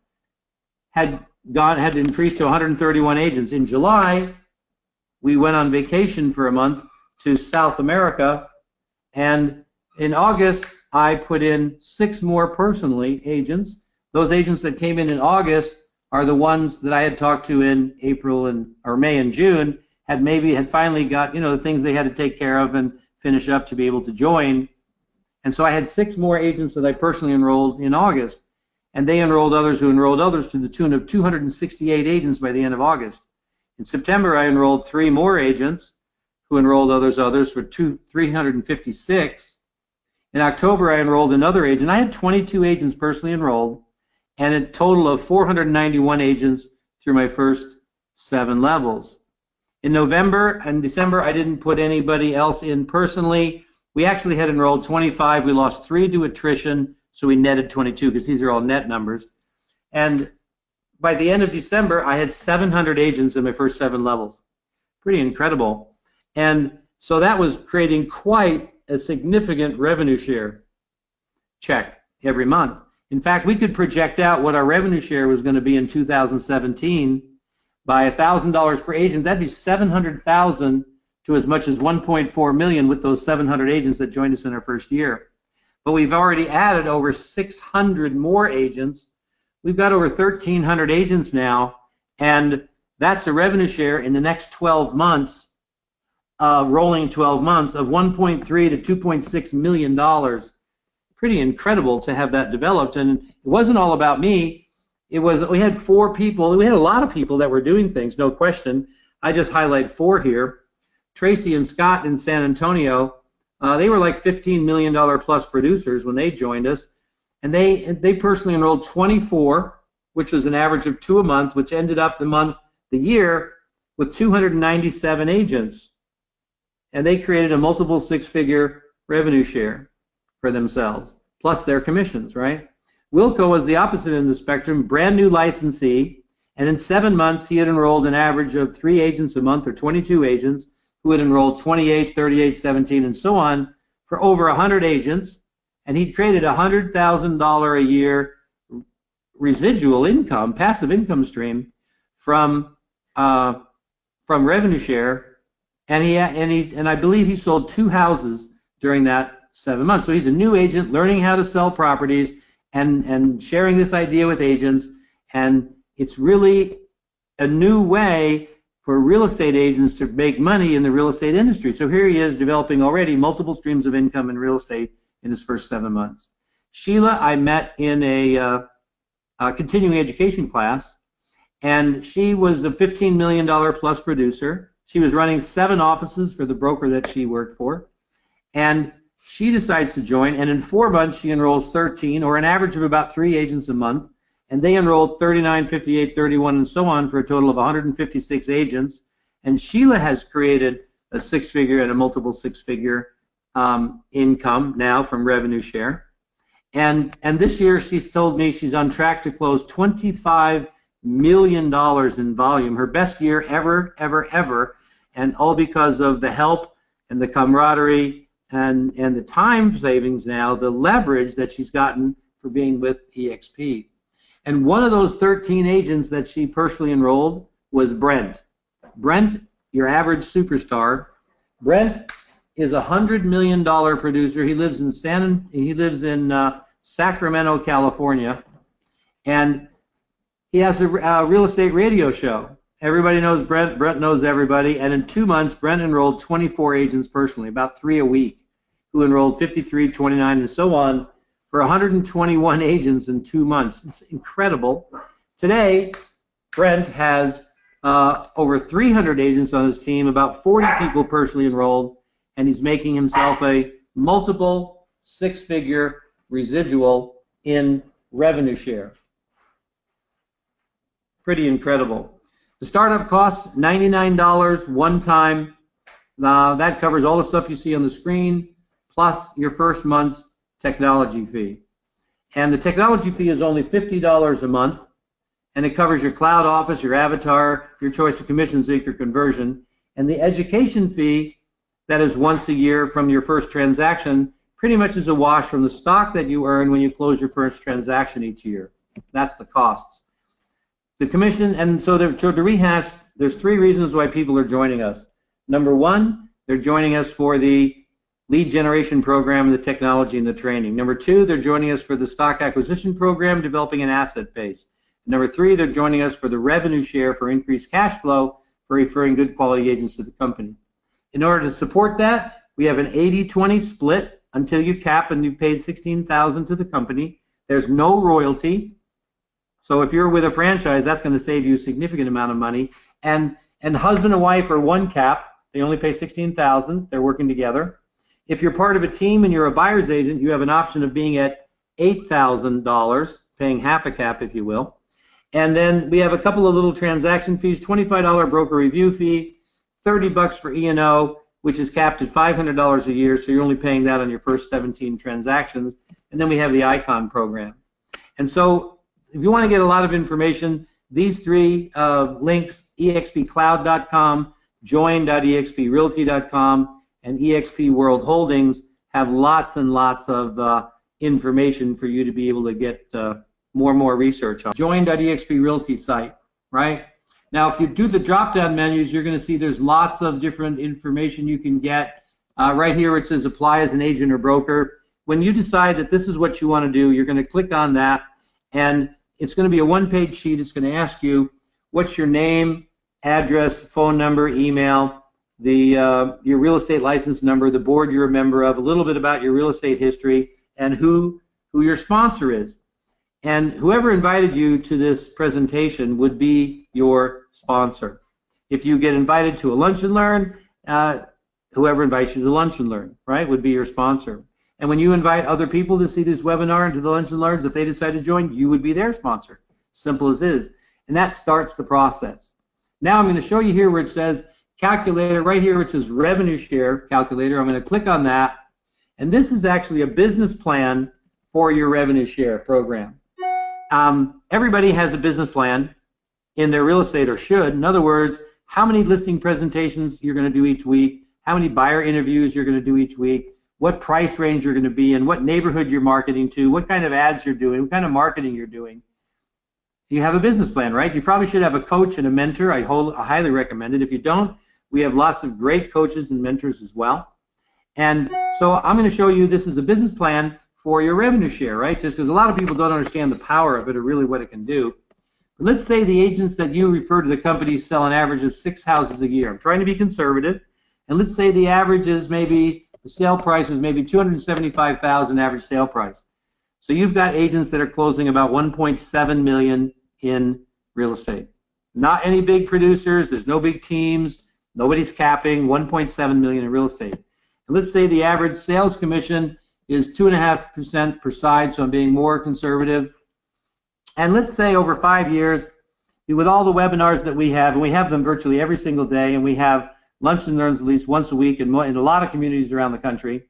had increased to 131 agents. In July, we went on vacation for a month to South America, and in August, I put in 6 more personally agents. Those agents that came in August are the ones that I had talked to in May and June, had finally got the things they had to take care of and finish up to be able to join. And so I had 6 more agents that I personally enrolled in August, and they enrolled others who enrolled others to the tune of 268 agents by the end of August. In September, I enrolled 3 more agents who enrolled others for 356. In October, I enrolled another agent. I had 22 agents personally enrolled, and a total of 491 agents through my first 7 levels. In November and December, I didn't put anybody else in personally. We actually had enrolled 25. We lost 3 to attrition, so we netted 22 because these are all net numbers. And by the end of December, I had 700 agents in my first 7 levels. Pretty incredible. And so that was creating quite a significant revenue share check every month. In fact, we could project out what our revenue share was going to be in 2017 by $1,000 per agent. That'd be $700,000 to as much as $1.4 million with those 700 agents that joined us in our first year. But we've already added over 600 more agents. We've got over 1,300 agents now, and that's a revenue share in the next 12 months, rolling 12 months, of $1.3 to $2.6 million. Pretty incredible to have that developed, and it wasn't all about me. It was, we had 4 people. We had a lot of people that were doing things, no question. I just highlight 4 here. Tracy and Scott in San Antonio, they were like $15 million plus producers when they joined us, and they personally enrolled 24, which was an average of 2 a month, which ended up the year with 297 agents, and they created a multiple 6-figure revenue share for themselves, plus their commissions, right? Wilco was the opposite end of the spectrum, brand new licensee, and in 7 months he had enrolled an average of 3 agents a month, or 22 agents, who had enrolled 28, 38, 17, and so on, for over 100 agents, and he created a $100,000 a year residual income, passive income stream from revenue share, and I believe he sold 2 houses during that 7 months. So he's a new agent learning how to sell properties and sharing this idea with agents, and it's really a new way for real estate agents to make money in the real estate industry. So here he is developing already multiple streams of income in real estate in his first 7 months. Sheila, I met in a continuing education class, and she was a $15 million plus producer. She was running 7 offices for the broker that she worked for, and she decides to join, and in 4 months she enrolls 13, or an average of about 3 agents a month, and they enrolled 39, 58, 31, and so on, for a total of 156 agents. And Sheila has created a 6-figure and a multiple 6-figure income now from revenue share. And this year she's told me she's on track to close $25 million in volume, her best year ever, ever, ever, and all because of the help and the camaraderie and the time savings now, the leverage that she's gotten for being with EXP. And one of those 13 agents that she personally enrolled was Brent. Brent, your average superstar. Brent is a $100 million producer. He lives in Sacramento, California, and he has a real estate radio show. Everybody knows Brent. Brent knows everybody. And in 2 months, Brent enrolled 24 agents personally, about 3 a week, who enrolled 53, 29, and so on, for 121 agents in 2 months. It's incredible. Today, Brent has over 300 agents on his team, about 40 people personally enrolled, and he's making himself a multiple 6-figure residual in revenue share. Pretty incredible. The startup costs $99 one time. That covers all the stuff you see on the screen, plus your first month's technology fee. And the technology fee is only $50 a month, and it covers your cloud office, your avatar, your choice of commission seeker conversion, and the education fee, that is once a year from your first transaction, pretty much is a wash from the stock that you earn when you close your first transaction each year. That's the costs. The commission, and so to rehash, there's 3 reasons why people are joining us. Number 1, they're joining us for the lead generation program, the technology, and the training. Number 2, they're joining us for the stock acquisition program, developing an asset base. Number 3, they're joining us for the revenue share for increased cash flow for referring good quality agents to the company. In order to support that, we have an 80-20 split until you cap and you've paid $16,000 to the company. There's no royalty. So if you're with a franchise, that's going to save you a significant amount of money. And And husband and wife are one cap. They only pay $16,000. They're working together. If you're part of a team and you're a buyer's agent, you have an option of being at $8,000, paying half a cap, if you will. And then we have a couple of little transaction fees: $25 broker review fee, $30 for E&O, which is capped at $500 a year, so you're only paying that on your first 17 transactions. And then we have the Icon program. And so if you want to get a lot of information, these three links, expcloud.com, join.exprealty.com, and EXP World Holdings, have lots and lots of information for you to be able to get more and more research on. Join.exprealty site, right? Now, if you do the drop-down menus, you're going to see there's lots of different information you can get. Right here it says apply as an agent or broker. When you decide that this is what you want to do, you're going to click on that, and it's going to be a one-page sheet. It's going to ask you what's your name, address, phone number, email, your real estate license number, the board you're a member of, a little bit about your real estate history, and who your sponsor is. And whoever invited you to this presentation would be your sponsor. If you get invited to a lunch and learn, whoever invites you to lunch and learn, right, would be your sponsor. And when you invite other people to see this webinar and to the lunch and learns, if they decide to join, you would be their sponsor. Simple as it is. And that starts the process. Now I'm going to show you here where it says calculator. Right here it says revenue share calculator. I'm going to click on that. And this is actually a business plan for your revenue share program. Everybody has a business plan in their real estate, or should. In other words, how many listing presentations you're going to do each week, how many buyer interviews you're going to do each week, what price range you're going to be in, what neighborhood you're marketing to, what kind of ads you're doing, what kind of marketing you're doing. You have a business plan, right? You probably should have a coach and a mentor. I highly recommend it. If you don't, we have lots of great coaches and mentors as well. And so I'm going to show you this is a business plan for your revenue share, right? Just because a lot of people don't understand the power of it or really what it can do. But let's say the agents that you refer to the company sell an average of 6 houses a year. I'm trying to be conservative. And let's say the average is maybe, the sale price is maybe $275,000 average sale price. So you've got agents that are closing about $1.7 million in real estate. Not any big producers, there's no big teams, nobody's capping, $1.7 million in real estate. And let's say the average sales commission is 2.5% per side, so I'm being more conservative. And let's say over 5 years, with all the webinars that we have, and we have them virtually every single day, and we have lunch and learns at least once a week in a lot of communities around the country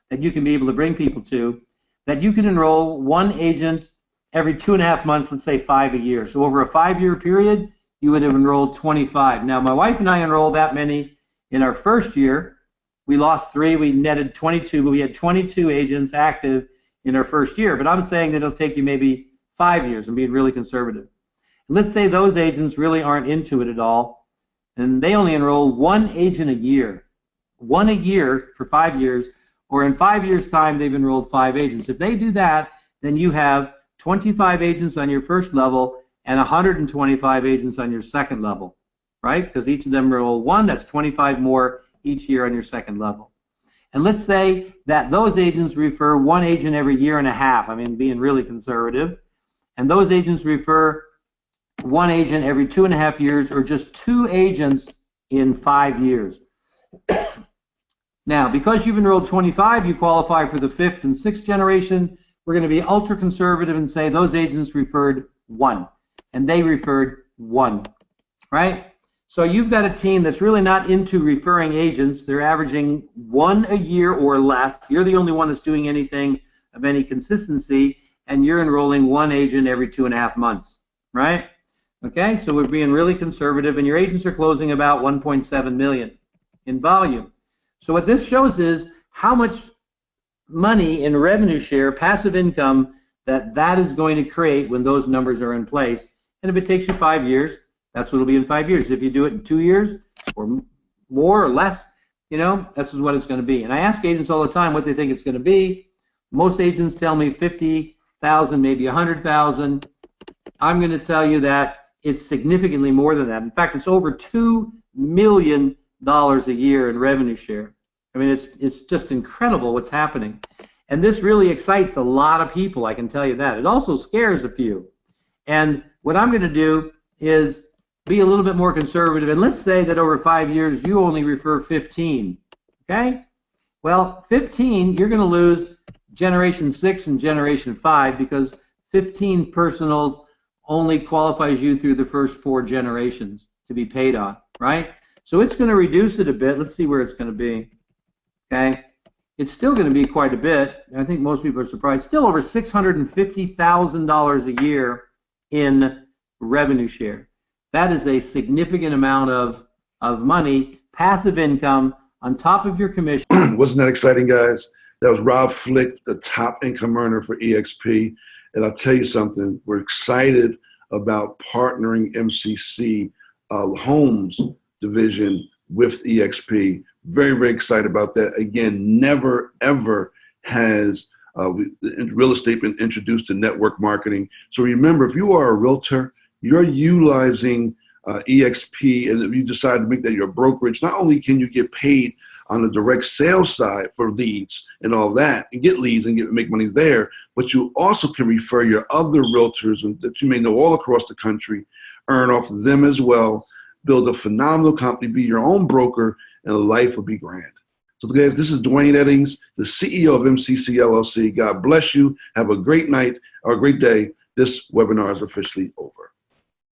that you can be able to bring people to, that you can enroll one agent every 2.5 months, let's say 5 a year. So over a 5-year period, you would have enrolled 25. Now, my wife and I enrolled that many in our first year. We lost 3, we netted 22, but we had 22 agents active in our first year. But I'm saying that it'll take you maybe 5 years. I'm being really conservative. And let's say those agents really aren't into it at all, and they only enroll one agent a year. One a year for 5 years, or in 5 years' time, they've enrolled 5 agents. If they do that, then you have 25 agents on your first level and 125 agents on your second level, right? Because each of them enroll 1, that's 25 more each year on your second level. And let's say that those agents refer 1 agent every 1.5 years. I mean, being really conservative. And those agents refer 1 agent every 2.5 years, or just 2 agents in 5 years. Now, because you've enrolled 25, you qualify for the 5th and 6th generation. We're going to be ultra conservative and say those agents referred 1, and they referred 1, right? So you've got a team that's really not into referring agents. They're averaging 1 a year or less. You're the only one that's doing anything of any consistency, and you're enrolling 1 agent every 2.5 months, right? Okay, so we're being really conservative, and your agents are closing about 1.7 million in volume. So what this shows is how much money in revenue share, passive income, that is going to create when those numbers are in place. And if it takes you 5 years, that's what it'll be in 5 years. If you do it in 2 years or more or less, you know, this is what it's going to be. And I ask agents all the time what they think it's going to be. Most agents tell me 50,000, maybe 100,000. I'm going to tell you that it's significantly more than that. In fact, it's over $2 million a year in revenue share. I mean, it's just incredible what's happening. And this really excites a lot of people, I can tell you that. It also scares a few. And what I'm going to do is be a little bit more conservative, and let's say that over 5 years you only refer 15, okay? Well, 15, you're going to lose generation 6 and generation 5 because 15 personals only qualifies you through the first 4 generations to be paid on, right? So it's going to reduce it a bit. Let's see where it's going to be, okay? It's still going to be quite a bit. I think most people are surprised. Still over $650,000 a year in revenue share. That is a significant amount of money, passive income, on top of your commission. Wasn't that exciting, guys? That was Rob Flick, the top income earner for EXP. And I'll tell you something, we're excited about partnering MCC Homes division with EXP. Very, very excited about that. Again, never, ever has real estate been introduced to network marketing. So remember, if you are a realtor, you're utilizing EXP, and if you decide to make that your brokerage, not only can you get paid on the direct sales side for leads and all that, and get leads and make money there, but you also can refer your other realtors that you may know all across the country, earn off of them as well, build a phenomenal company, be your own broker, and life will be grand. So guys, this is Dwayne Eddings, the CEO of MCC LLC. God bless you. Have a great night or a great day. This webinar is officially over.